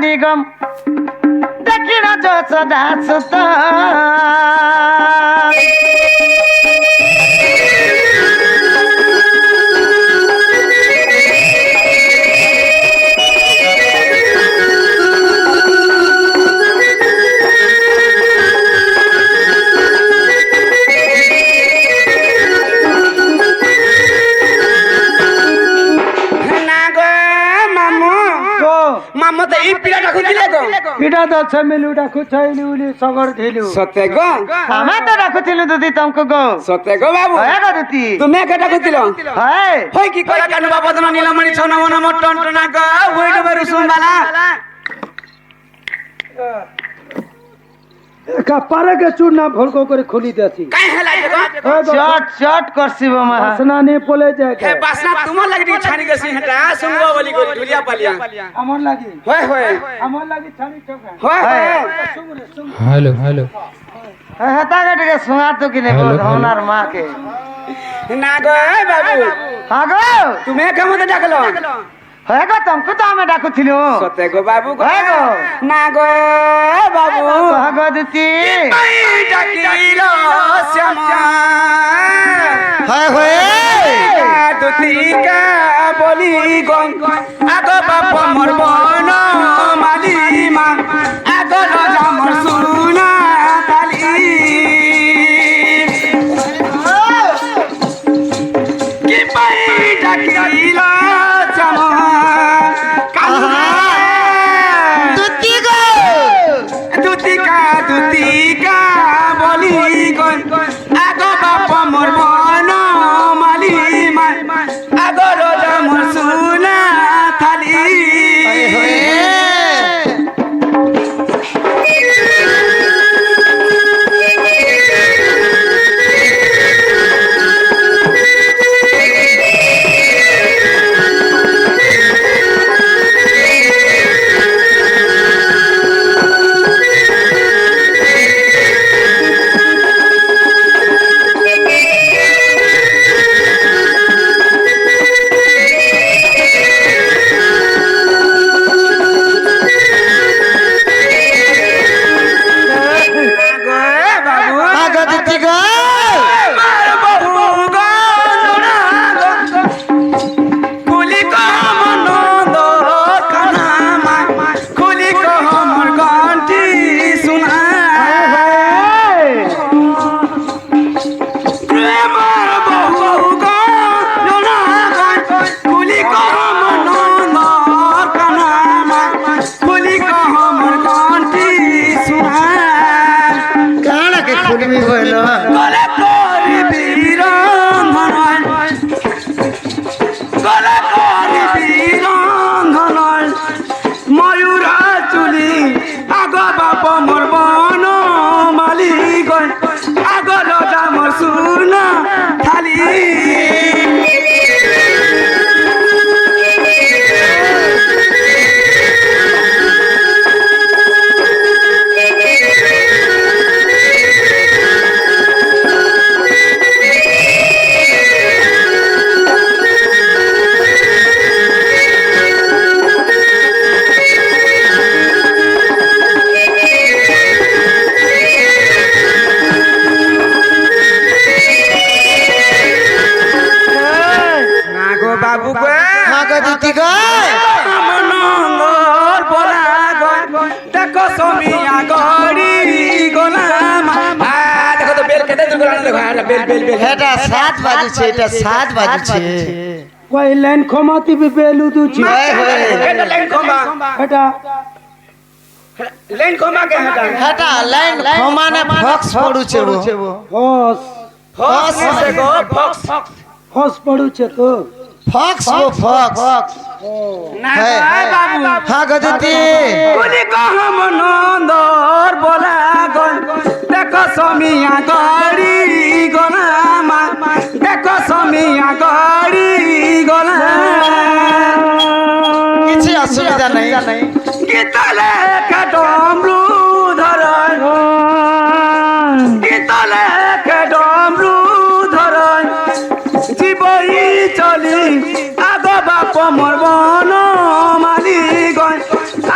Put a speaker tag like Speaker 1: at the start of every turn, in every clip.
Speaker 1: নিগম দেখি না সদা সুত
Speaker 2: पिटा तो छमेलु डाकु छैलु उली सगर ढिलु
Speaker 3: सत्य गो
Speaker 1: हमें तो डाकुथिलु दुदी तुमको गो
Speaker 3: सत्य गो बाबू
Speaker 1: है गो दुदी
Speaker 3: तुम्हें के डाकुथिलो
Speaker 1: है
Speaker 3: होय की कला कानु बाबदन नीलमणि छन मन म टनटना ग होय ग बेरु सुमबाला
Speaker 2: का पारे के चूना भोलको करे खोली देसी
Speaker 3: काहे हला देखो
Speaker 1: चट चट करसिबो मा
Speaker 2: हसना ने पोले जाय
Speaker 3: हे बासना तुम लगी छानी गसी हटा सुंगवा वाली गोली ढुलिया पालिया
Speaker 2: हमर लागी
Speaker 3: होय होय
Speaker 2: हमर लागी छानी चोका
Speaker 3: होय होय
Speaker 4: हेलो हेलो
Speaker 1: हता गट के सुंगा तो कि ने बोल होनार मां के
Speaker 3: ना गो बाबू
Speaker 1: हां गो
Speaker 3: तुम्हें कम तो डाकलो
Speaker 1: है गो तुमको तो हमें डाकुथिलु
Speaker 3: सत्य गो बाबू
Speaker 1: है गो
Speaker 3: ना गो बाबू
Speaker 1: है गो दुदी
Speaker 3: डाकिलो श्यामा
Speaker 1: है होए
Speaker 3: दुती का बोली गं आगो बाप मोर बन माली मा आगो राजा मोर सुना ताली की पाई डाकिलो श्यामा
Speaker 1: दुदी गो
Speaker 3: दुती का बोली गं आगो बाप मोर बन माली मा आगो राजा मोर सुना थाली मयूरा चुली आगो बाप मोर बन माली गन आगो राजा मोर सुना थाली बाबू को
Speaker 1: हां गो दुदी गो
Speaker 3: मनंगल बोला गन देखो सोमिया गड़ी गोलाम देखो तो बेल केते दुगला देखो बेल बेल बेल
Speaker 1: এটা 7 বাজে ছে এটা 7 বাজে ছে
Speaker 2: कोई लाइन खमाती भी बेलु तू छी
Speaker 3: এটা লাইন খম্বা
Speaker 2: हटा
Speaker 3: लाइन खम्बा के हटा
Speaker 1: এটা লাইন খমানে ফক্স পড়ুছে वो
Speaker 2: होस
Speaker 3: फॉक्स से गो फॉक्स
Speaker 2: होस पड़ू छे तो
Speaker 1: फक्स वो फक्स
Speaker 3: ना
Speaker 1: है
Speaker 3: बाबू
Speaker 1: हाँ गदती
Speaker 3: बोली को हम नंदर बोला गन देखो सोमिया गड़ी गोलाम देखो सोमिया गड़ी गोलाम
Speaker 1: किसी असुविधा नहीं
Speaker 3: गीतले के डमरू धरन गीतले के डमरू धरन जीवई चली आगो बाप मोर बन माली गन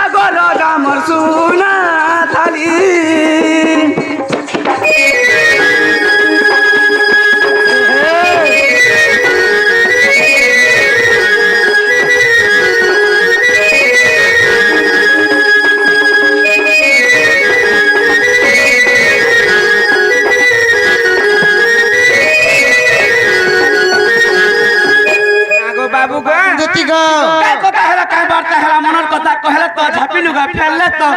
Speaker 3: आगो লগা মোর সোনা থালি बाबू गो
Speaker 1: দুতি গো
Speaker 3: काय কথা হেলা काय বার্তা হেলা মনের কথা কহেলা তো ঝাপি লুগা ফেললে তো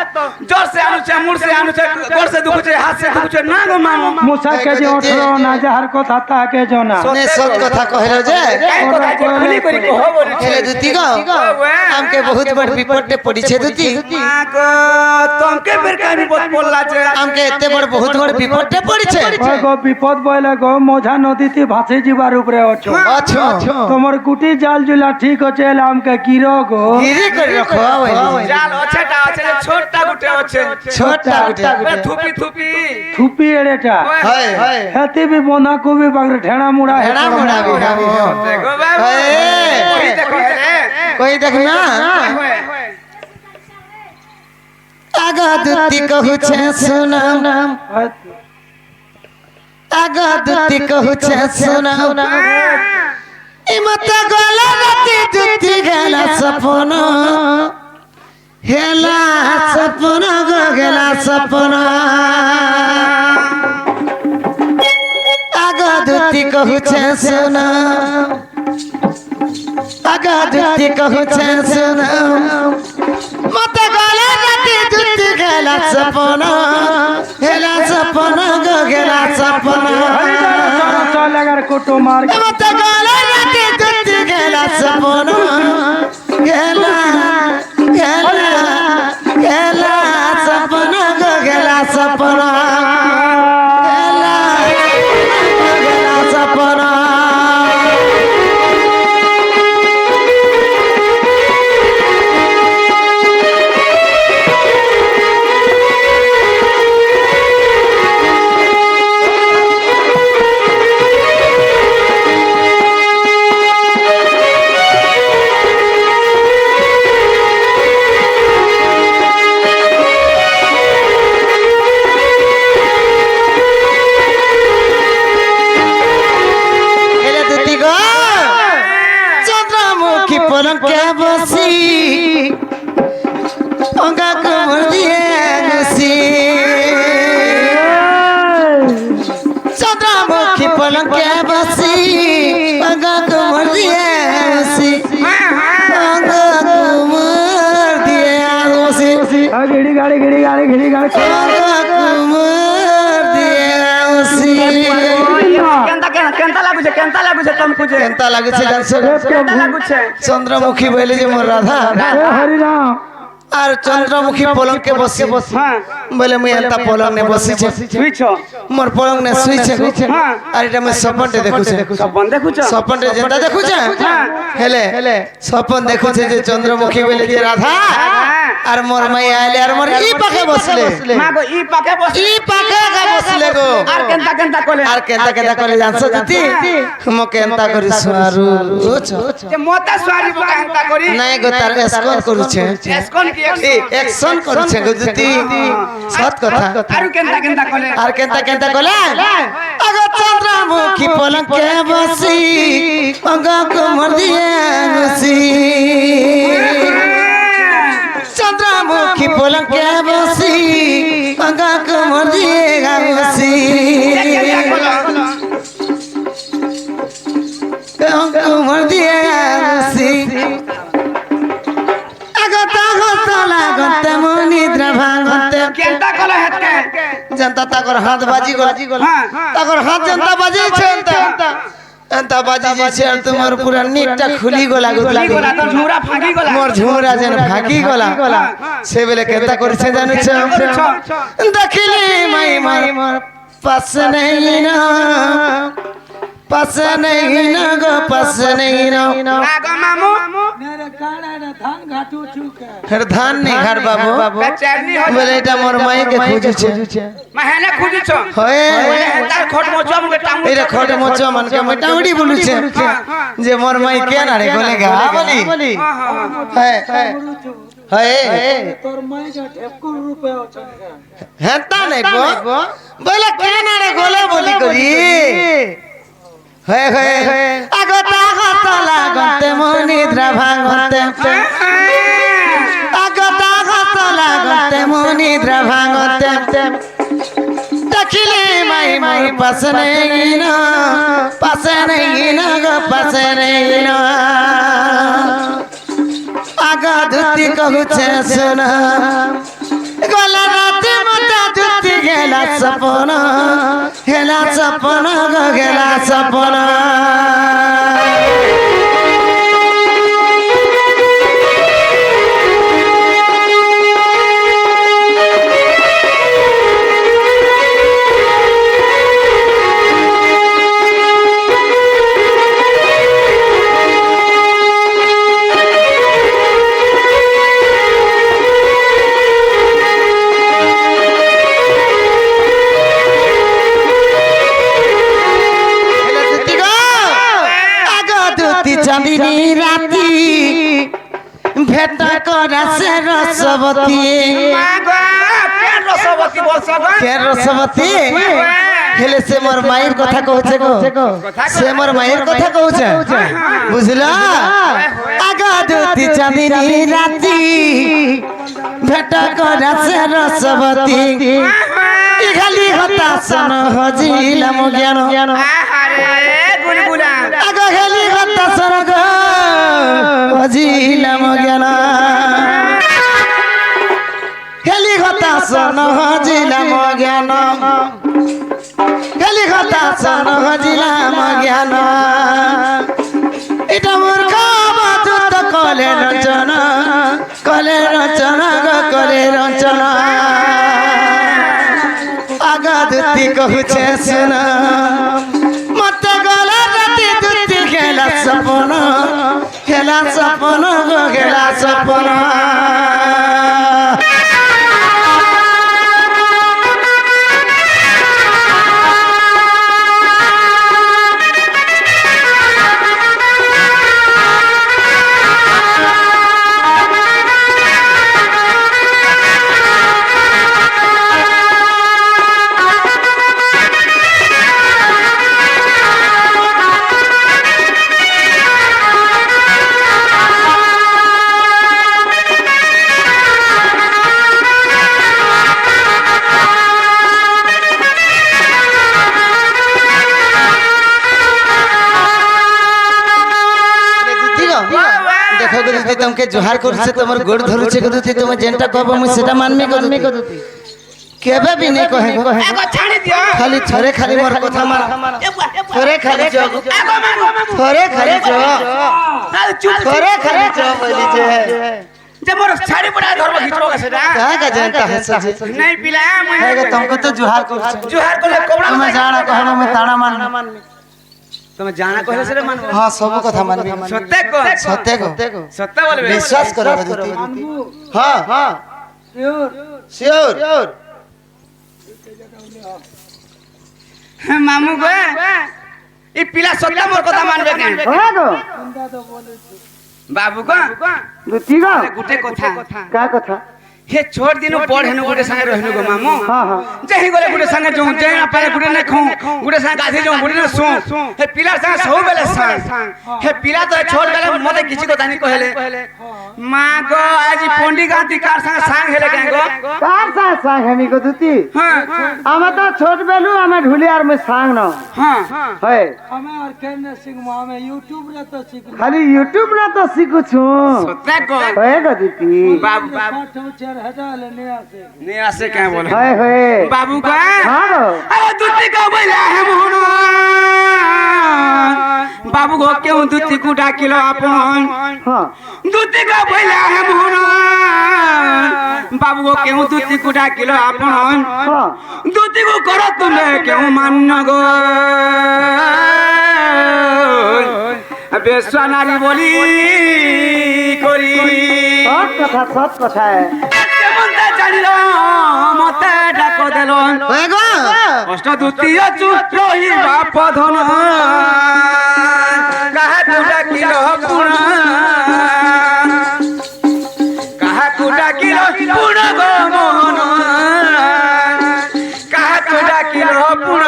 Speaker 3: জোর से আনুছে মুড় से আনুছে গোর से দুকুছে হাত से দুকুছে না গো মামু
Speaker 2: মুসা কে যে ওঠো না যাহার কথা তাকে জনা
Speaker 1: নে সত কথা কহিল যে
Speaker 3: काय কথা যে খুলি করি কহ বলি
Speaker 1: হেলে দুতি গো আমকে বহুত বড় বিপদে পড়িছে দুতি
Speaker 3: মা গো তোমকে বের কাই বিপদ পড়লা যে
Speaker 1: আমকে এতে বড় বহুত বড় বিপদে পড়িছে
Speaker 2: ওই গো বিপদ বইলে গো মঝা নদীতে ভাসে যাবার উপরে অছো
Speaker 1: আচ্ছা
Speaker 2: তোমার গুটি জাল জুলা ঠিক আছে এলে আমকে কিরো গো
Speaker 1: গিরি করে রাখো ওই
Speaker 3: জাল অছেটা আছে যে ছোটটা গুটে আছে
Speaker 1: ছোটটা গুটে
Speaker 3: থুপি থুপি
Speaker 2: থুপি এড়েটা
Speaker 1: হয়
Speaker 2: হেতি বি বন্ধা কবি বাগরে ঢেড়া মুড়া
Speaker 1: হেড়া মুড়া বিখাবো
Speaker 3: দেখো বাবু ওই দেখো রে
Speaker 1: কই দেখ না আগা দুতি কহুছে শুনাও আগা দুতি কহুছে শুনাও ইমতা গলা রাতি দুতি গেলা সপন হেলা সপন গো গেলা সপন আগা দুতি কহুছে শুনাও আগা দুতি কহুছে শুনাও মতে গলা রাতি দুতি গেলা সপন হেলা সপন গো গেলা সপন
Speaker 2: চলেগার কোটো মার
Speaker 1: মতে গলা রাতি দুতি গেলা সপন গেলা গেলা গেলা সপন গো গেলা সপন গেলা গেলা সপন হেলে দুতি গো চন্দ্রমুখী পলঙ্কে বসি অঙ্গা কোমর দিয়ে ঘুষি চন্দ্রমুখী পলঙ্কে বসি অঙ্গা কোমর দিয়ে ঘুষি অঙ্গা কোমর দিয়ে ঘুষি
Speaker 2: ঘিড়ি গাড়ি
Speaker 1: অঙ্গা কোমর দিয়ে ঘুষি
Speaker 3: কেনতা লাগুছে তমকুছে
Speaker 1: কেনতা লাগুছে জানছো
Speaker 3: কেনতা লাগুছে
Speaker 1: চন্দ্রমুখী বলে যে মোর রাধা
Speaker 2: হরিরাম
Speaker 1: আর চন্দ্রমুখী পলঙ্কে বসে
Speaker 3: হ্যাঁ
Speaker 1: বলে মুই এন্তা পলঙ্ক নে বসিছে
Speaker 3: শুইছ
Speaker 1: মোর পলঙ্ক নে শুইছে
Speaker 3: হ্যাঁ।
Speaker 1: আর এটা মুই সপনতে দেখুছে
Speaker 3: সপন দেখুছ
Speaker 1: সপনতে যেটা দেখুছে
Speaker 3: হ্যাঁ।
Speaker 1: হেলে সপন দেখুছে যে চন্দ্রমুখী বলে যে রাধা আর মোর মাই আইলে আর মোর ই পাখে বসলে
Speaker 3: মা গো ই পাকে বস
Speaker 1: ই পাখে গা বসলে গো
Speaker 3: আর কেনতা কলে
Speaker 1: আর কেনতা কেনতা করে জানছো দিতি মো কেনতা করি সুয়ারু
Speaker 3: যে মোতা সোয়ারি বকা কেনতা করি
Speaker 1: নাই গো তার এসকন করুছে
Speaker 3: এসকন কি
Speaker 1: একশন করছে গো দিতি সত কথা
Speaker 3: আর কেনতা কলে
Speaker 1: আর কেনতা কেনতা কলে আগো চন্দ্রমুখী পলঙ্কে বসি অঙ্গ কোমর দিয়ে ঘুষি চন্দ্রমুখী পলঙ্কে বসি অঙ্গ কোমর দিয়ে ঘুষি কোমর দিয়ে ঘুষি আগতা গতলা গতে মনিদ্রা ভাঙতে
Speaker 3: কেনতা কলে হেতে
Speaker 1: जनता ताकर हाथ बाजी गोल
Speaker 3: हां
Speaker 1: ताकर हाथ जनता बाजी छे एंता बाजी जे छे तुम्हार पूरा नीटा खुली गोला
Speaker 3: গলি গলা তো ঝুরা ফাঁকি গলা
Speaker 1: मोर झुमरा जन भागी गोला से बेले केता करछे जानु छे देखिली माई मार पास नहीं ना पास नहीं ना गो पास नहीं ना
Speaker 3: আগো মামু
Speaker 2: मेरे काड़ा रे धान घाटू चुके
Speaker 1: फिर धान नहीं घर बाबू
Speaker 3: বেচারনি हो
Speaker 1: बोले এটা मोर माई के खोजु छे
Speaker 3: মাহেনে খুঁজিছ
Speaker 1: होए
Speaker 3: বলে হেতার খট মোচা মুকে টাঙ্গু
Speaker 1: এরে খড়ে মোচা মান के মেটাউড়ি বলুছে যে মোর মাই কে না রে গলে গা বলি
Speaker 3: हां हां
Speaker 1: है হয়ে
Speaker 2: তোর মাইকা ঠেকুর রূপে অছেন
Speaker 1: হেতা নাই গো বলে কেন রে গোলে বলি করি হয়ে হয়ে আগতা হতলা গতে মনিদ্রা ভাঙতে আগতা হতলা গতে মনিদ্রা ভাঙতে দেখিলে মাই মাই পাশে নেই না গো পাশে নেই না আগা ধুতি কহুছে শোনা গলা রাতে মাতা ধুতি গেলা সপন গো গেলা সপন চাঁদিনী রাতি ভেটা করাছে রসবতী কে রসবতী হেলে সে মোর মায়ের কথা কହୁছে গো সে মোর মায়ের কথা কହୁছে বুঝল আগা দুতি চাঁদিনী রাতি ভেটা করাছে রসবতী খালি হতাশন হজিলাম জ্ঞান আগা খালি হতাশন গো হজিলাম জ্ঞান খালি হতাশন হজিলাম জ্ঞান খালি হতাশন হজিলাম জ্ঞান এটা মোর কাবাজুত কলে রচনা গো কলে রচনা আগা দুতি কহুছে শোনা মতে গলা রাতি দুতি খেলা সপন গো খেলা সপন तुमके जोहार करछे तमर गोड़ धरुछे कदुती तुम जेनटा कहबो मु सेटा मानमी कदुती केबे भी नहीं कहे गो
Speaker 3: एगो छाड़ी दियो
Speaker 1: खाली थरे खाली मोर कथा मान थरे खाली जो थरे खाली जो थरे खाली जो बोली जे
Speaker 3: जे मोर छाड़ी पड़ा धरबो खिचबो सेटा
Speaker 1: का का जानता है सजे
Speaker 3: नहीं पिला
Speaker 1: है तुमको तो जोहार करछे
Speaker 3: जोहार करले कोबड़ा
Speaker 1: मैं जाना कहनो मैं ताना मान
Speaker 3: तुम जाना कहले से मानबो
Speaker 1: हां सब कथा मानबी
Speaker 3: सत्य को सत्य बोलबे
Speaker 1: विश्वास करो कदुती हां श्योर
Speaker 3: मामू गो ई पिला सत्य मोर कथा मानबे के
Speaker 2: है गो
Speaker 3: बाबू को
Speaker 2: दुती गो
Speaker 3: गुटे कथा
Speaker 2: का कथा
Speaker 3: हे छोड़ दिनु बड़ हेनु गुटे संगे रहनु गो मामू
Speaker 2: हां हां
Speaker 3: जही गले गुटे संगे जो जे ना पाले गुटे ने खौ गुटे संगे गाधी जो गुटे ने सो हे पिला संगे सब बेले संग हे पिला तो छोड़ गले मते किछि कथा नहीं कहले मां गो आज पंडी गांधी कार संग हेले के गो
Speaker 2: कार सांग हमी को दुती
Speaker 3: हां
Speaker 2: आमे तो छोट बेलू आमे ढुलियार में सांग न
Speaker 3: हां
Speaker 2: है
Speaker 5: हमें और केने सिंह हमें यूट्यूब रे तो सीख
Speaker 2: खाली यूट्यूब ना तो सीखु छु
Speaker 3: सत्य को
Speaker 2: है गो दुती
Speaker 3: बाबू
Speaker 5: चेर हटा ले
Speaker 3: नहीं आसे क्या बोले
Speaker 2: है
Speaker 3: बाबू का
Speaker 2: हां
Speaker 3: अरे दूती का बोला है मोहन बाबू को क्यों दूती को डाकिलो अपन
Speaker 2: हां
Speaker 3: दूती का बोला है मोहन बाबू को क्यों दूती को डाकिलो अपन
Speaker 2: हां
Speaker 3: दूती को करो तुमने क्यों मान्न गो बेसवा नारी बोली करी
Speaker 2: सत कथा है
Speaker 3: মতে জানিলো মতে ডাক দেলো
Speaker 1: ওই গো
Speaker 3: অষ্ট দ্বিতীয় চুপ রহি বাপ ধন কাহাকু ডাকিলো পুরা কাহাকু পুণ গো মোহন কাহাকে ডাকিল পুণ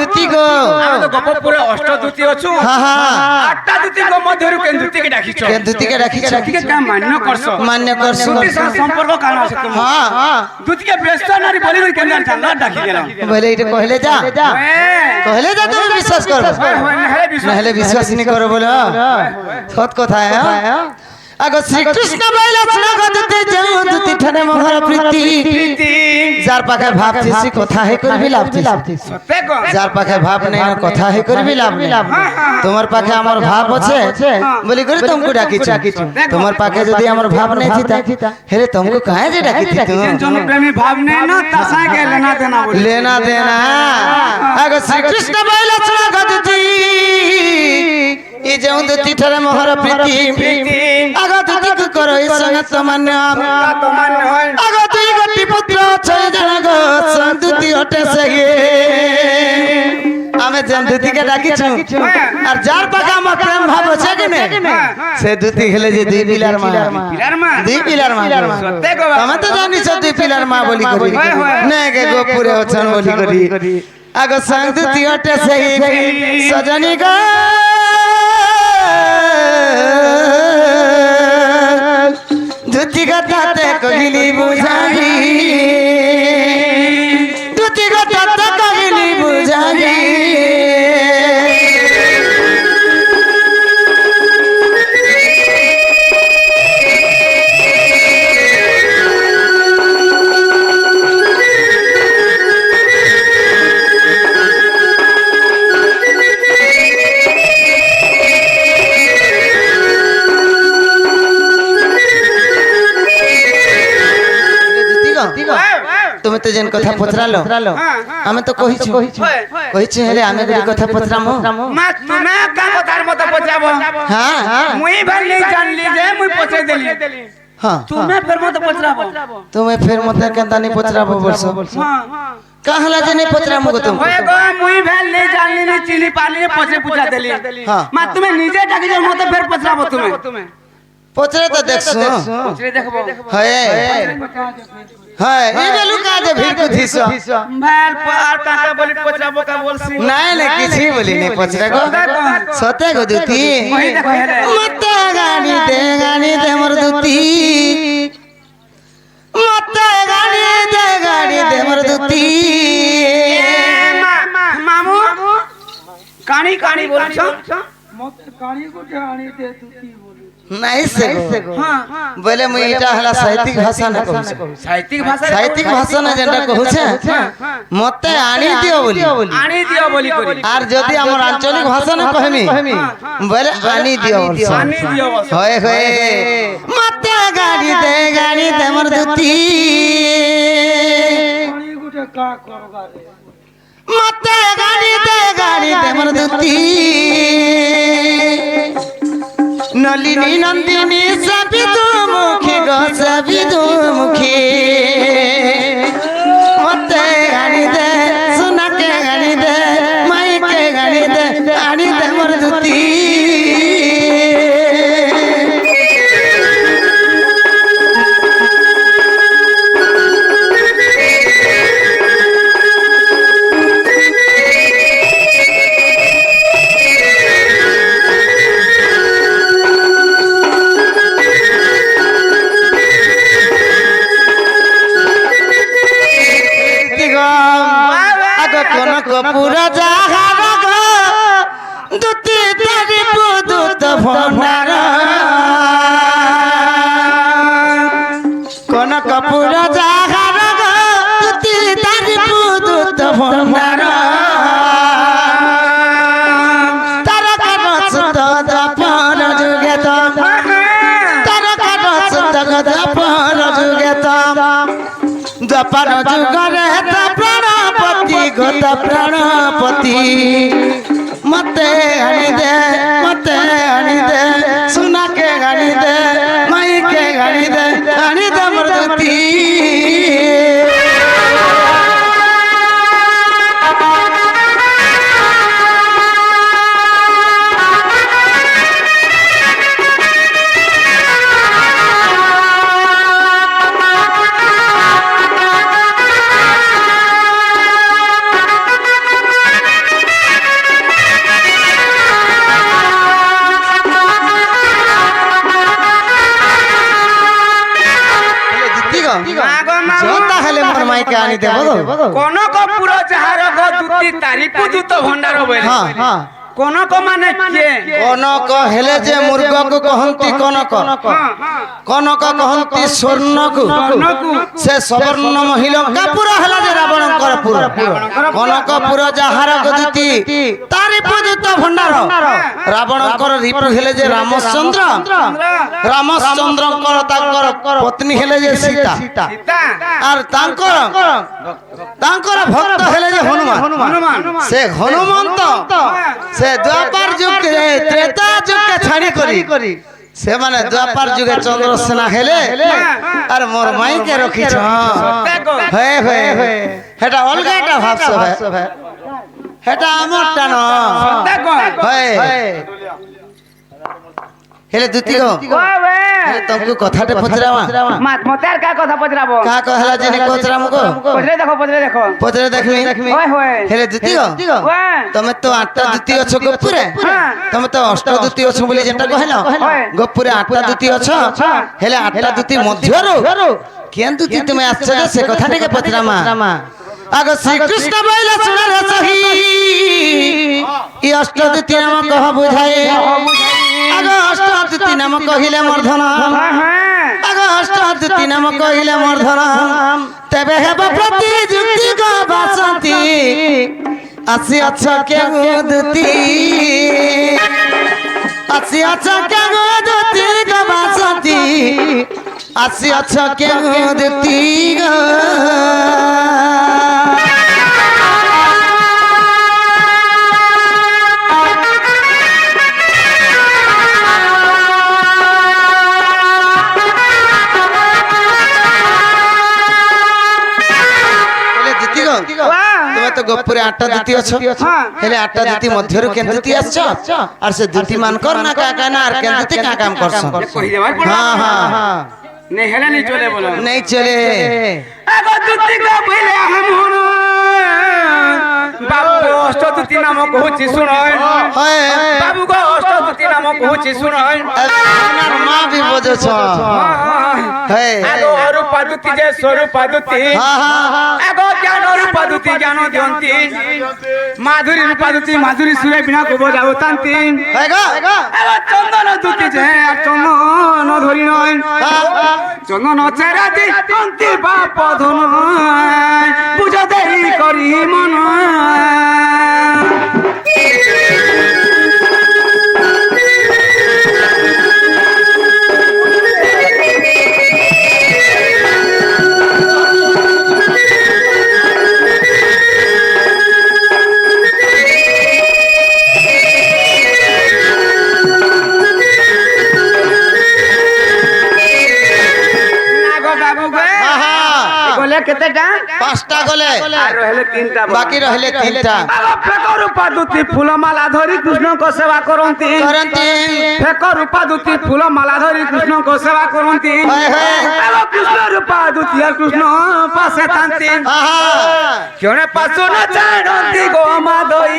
Speaker 1: দুতি গো
Speaker 3: আমি তো গোপপুরে অষ্টদূতি অছু আটটা দূতি গো মধ্যরু কেন দূতিকে ডাকিছ
Speaker 1: কেন দুতিকে রাখিছ
Speaker 3: দূতিকে কা মান্য করছ
Speaker 1: মান্য করছ
Speaker 3: দূতি সহ সম্পর্ক কান আছে তুমি
Speaker 1: হ্যাঁ
Speaker 3: দূতিকে ব্যস্ত নারী বলি কেন জানলা ডাকি দিলাম
Speaker 1: বলে এটা কইলে যা কইলে যা তুমি বিশ্বাস করো নাহলে বিশ্বাস নি করো বলো সত কথা হ্যাঁ আগো শ্রীকৃষ্ণ বইলা স্নাগ দুতি যাও দুতি ঠানে মহর প্রীতি যার পাখে ভাব থিসি কথা হে করবি লাভ
Speaker 3: সত্যি গো
Speaker 1: যার পাখে ভাব নেই কথা হে করবি লাভ তোমার পাখে আমার ভাব আছে বলি করে तुमको ডাকিছ তোমার পাখে যদি আমার ভাব নেই থিতা হেরে तुमको काहे जे ডাকিতি তুমি
Speaker 3: জন প্রেমী ভাব নেই না তাসায় কে লেনা দেনা বলি
Speaker 1: लेना देना আগো শ্রীকৃষ্ণ বইলা স্নাগ দুতি ই যাও দুতি ঠানে মহর প্রীতি আগো দুতি কো করো এই সঙ্গত মান্য
Speaker 3: তো মান্য হয়
Speaker 1: আগো তুই গটি পুত্র ছয় জন গো সন্দুতি হটে সগে আমি যেন দুতিকে ডাকিছু আর যার পাখে আমার প্রেম ভাব আছে কেনে সে দুতি খেলে যে দুই পিলার মা
Speaker 3: পিলার মা
Speaker 1: দুই পিলার মা
Speaker 3: সত্যি গো
Speaker 1: আমি তো জানিছ দুই পিলার মা বলি করি নে গে গোপুরে ওছন বলি করি আগো সন্দুতি হটে সগে সজনী গো দুতি কথাতে কহিলি বুঝাবি দুতি কথাতে কহিলি বুঝাবি তুমি তো যেন কথা পচরালো আমি তো কহিছি কহিছি হেলে আমি যদি কথা পচরামো
Speaker 3: মা তুমি কা কথার মত পচাবো
Speaker 1: হ্যাঁ
Speaker 3: মুই ভালি জানলি যে মুই পচাই দেলি
Speaker 1: হ্যাঁ
Speaker 3: তুমি ফের মত পচরাবো
Speaker 1: তুমি ফের মতে কেনতা নি পচরাবো বলছো
Speaker 3: হ্যাঁ
Speaker 1: কাহলা যে নি পচরামো গো তুমি
Speaker 3: ওই গো মুই ভালি জানলি নি চিনি পালি পচে পুচা দেলি
Speaker 1: হ্যাঁ
Speaker 3: মা তুমি নিজে ডাকি যাও মত ফের পচরাবো তুমি
Speaker 1: পচরে তো দেখছো
Speaker 3: পচরে দেখবো
Speaker 1: হয়ে হ্যাঁ এই বেলু কাজে ভিড় দিছ
Speaker 3: ভাল আর কাকা বলি পচরাবো কা বলছি
Speaker 1: নাই না কিছু বলি নে পচরা গো সতে গো দুতি
Speaker 3: ওই দেখো হেলে
Speaker 1: মতে গানি দে মোর দুতি মতে গানি দে মোর দুতি
Speaker 3: মামু কানি কানি বলছো
Speaker 5: মত কানি কোটে আনি দে দুতি বলি
Speaker 1: নাই সে গো বলে মুই এটা হলা সাহিত্যিক ভাষা না কହୁছে
Speaker 3: সাহিত্যিক ভাষা
Speaker 1: না যেটা কହୁছে মতে আনি দিও বলি
Speaker 3: আনি দিও বলি করি
Speaker 1: আর যদি আমার আঞ্চলিক ভাষা না কহমি বলে আনি দিও বলছো
Speaker 3: আনি দিও বলছো
Speaker 1: হয় মতে গাড়ি দে মোর দুতি
Speaker 5: কানি কোটে কা করবা রে
Speaker 1: মতে গাড়ি দে মোর দুতি নলিনী নন্দিনী সবিদু মুখী গো সবিদু মুখী মতে গাড়ি দে সোনাকে গাড়ি দে মাইকে গাড়ি দে আনি দে মোর দুতি পুরা জাহার গো দুতি তারি পুদুত ভন্ডার কোন কপুর জাহার গো দুতি তারি পুদুত ভন্ডার তারকা রসুত দপর যুগে তম তারকা রসুত দপর যুগে তম দপর যুগরে প্রাণপতি গোতা প্রাণপতি মতে আনি দে সোনাকে আনি দে মাইকে আনি দে মোর দুতি জোতা হেলে মোর মাইকে আনি দেব
Speaker 3: কনক পুর যাহার গো দুতি তারি পুজুত ভণ্ডার বলে
Speaker 1: হ্যাঁ
Speaker 3: কনক মানে কে
Speaker 1: কনক হেলে যে মূর্খକୁ কহନ୍ତି কনক কনক কহନ୍ତି স্বর্ণକୁ সে সবর্ণ মহিলঙ্কা পুর হেলা যে রাবণঙ্কর পুর কনকপুর যাহার গদিতি তারি পূজিত ভণ্ডার রাবণঙ্কর রিপু হেলে যে রামচন্দ্রঙ্কর তাঙ্কর পত্নী হেলে যে সীতা আর তাঙ্কর ভক্ত হেলে যে হনুমান সে হনুমন্ত সে দ্বাপার যুগে ত্রেতা যুগে ছাড়ি করি সে মানে দ্বাপার যুগে চন্দ্রসেনা হেলে আর মোর মাইকে রখিছ হে হে হেটা অলগা একটা ভাবছ ভাই হেটা আমারটা ন হে হেলে দুতি গো হেলে তমকু কথাতে পচরামা
Speaker 3: মতে আর কা কথা পচরাবো
Speaker 1: কা কহলা জেনে পচরামু গো পচরে দেখমি হেলে দুতি গো তুমি তো আটটা দুতি অছ গোপুরে তুমি তো অষ্ট দুতি অছ বলি যেটা কহিল গোপুরে আটটা দুতি অছ হেলে আটটা দুতি মধ্যরু কেন দুতি তুমি আসছ সে কথাটাকে পচরামা আগ শ্রীকৃষ্ণ বইলা শুনে রে সহি ই অষ্ট দুতি নাম কহ বুঝাই আগ অষ্ট দুতি নাম কহিলে মর্ধন আগ অষ্ট দুতি নাম কহিলে মর্ধন তেবে হেব প্রতি যুক্তি গো বাসন্তি আসি অছ কে দুতি আসি অছ কে দুতি গো বাসন্তি আসি অছ কে দুতি গো গোপুরে আটটা দুতি অছ হেলে আটটা দুতি মধ্যরু কেন দুতি আসছ আর সে দুতি মানকর না কাকা না আর কেন দুতি কা কাম করছ হ্যাঁ হ্যাঁ
Speaker 3: নে হেলে নি চলে বলো
Speaker 1: নেই চলে
Speaker 3: আগো দুতি গো বইলে হামুন বাবু অষ্ট দুতি নাম কহুছি শুনয়
Speaker 1: হয়
Speaker 3: বাবু গো অষ্ট দুতি নাম কহুছি শুনয়
Speaker 1: আপনার মা भी বুঝছ হে
Speaker 3: আগো রূপা দুতি যে স্বরূপা দুতি
Speaker 1: হ্যাঁ হ্যাঁ
Speaker 3: আগো জ্ঞান রূপা দুতি জ্ঞান দিয়ন্তি মাধুরী রূপা দুতি মাধুরী সুরে বিনা কো বজাও তান্তি
Speaker 1: হে গো
Speaker 3: আগো চন্দন দুতি যে চন্দন ধরি নয় চন্দন চেরা দি অন্তি বাপ ধন পূজা দেই করি মন কেতেটা
Speaker 1: পাঁচটা গলে
Speaker 3: আর রহলে তিনটা
Speaker 1: বাকি রহলে তিনটা
Speaker 3: ফেক রূপা দুতি ফুলমালা ধরি কৃষ্ণଙ୍କ সেবা করନ୍ତି ফেক রূপা দুতি ফুলমালা ধরি কৃষ্ণଙ୍କ সেবা করନ୍ତି কৃষ্ণ রূপা দুতি আর কৃষ্ণ পাশে থাନ୍ତି কেনে পাশো না জানନ୍ତି গো মাদই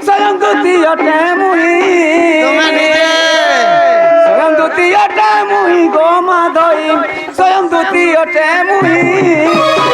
Speaker 3: স্বয়ং দুতি অটে মুহি স্বয়ং দুতি অটে মুহি গো মাদই স্বয়ং দুতি অটে মুহি